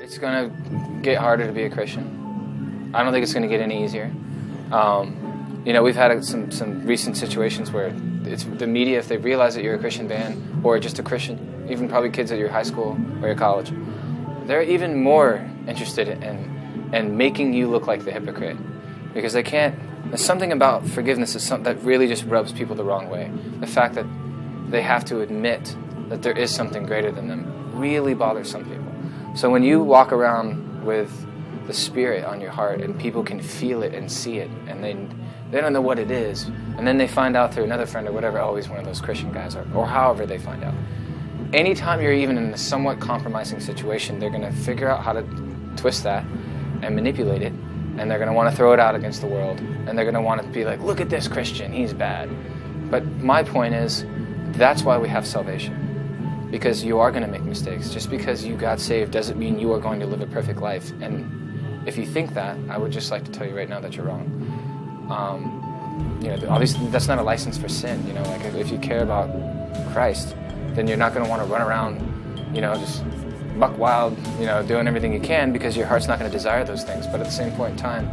It's going to get harder to be a Christian. I don't think it's going to get any easier. We've had some recent situations where it's the media, if they realize that you're a Christian band or just a Christian, even probably kids at your high school or your college, they're even more interested in making you look like the hypocrite, because they can't. There's something about forgiveness that really just rubs people the wrong way. The fact that they have to admit that there is something greater than them really bothers some people. So when you walk around with the Spirit on your heart and people can feel it and see it, and they don't know what it is, and then they find out through another friend or whatever, oh, he's one of those Christian guys, or however they find out. Anytime you're even in a somewhat compromising situation, they're going to figure out how to twist that and manipulate it, and they're going to want to throw it out against the world, and they're going to want to be like, look at this Christian, he's bad. But my point is, that's why we have salvation. Because you are going to make mistakes. Just because you got saved doesn't mean you are going to live a perfect life. And if you think that, I would just like to tell you right now that you're wrong. Obviously that's not a license for sin. Like if you care about Christ, then you're not going to want to run around, just buck wild, doing everything you can, because your heart's not going to desire those things. But at the same point in time,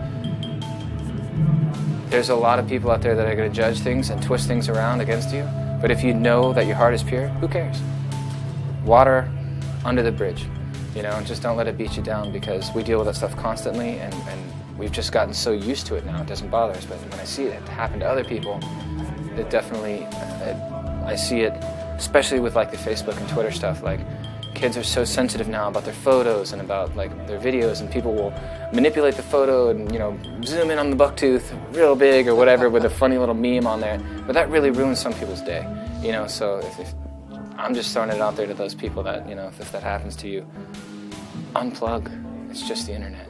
there's a lot of people out there that are going to judge things and twist things around against you. But if you know that your heart is pure, who cares? Water under the bridge, and just don't let it beat you down, because we deal with that stuff constantly, and we've just gotten so used to it now, it doesn't bother us. But when I see it happen to other people, it definitely, I see it, especially with like the Facebook and Twitter stuff. Like, kids are so sensitive now about their photos and about like their videos, and people will manipulate the photo and zoom in on the buck tooth real big or whatever with a funny little meme on there. But that really ruins some people's day, so if I'm just throwing it out there to those people that, if that happens to you, unplug. It's just the internet.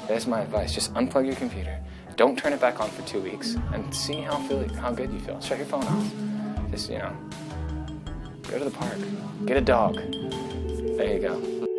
That's my advice. Just unplug your computer. Don't turn it back on for 2 weeks and see how good you feel. Shut your phone off. Just, go to the park. Get a dog. There you go.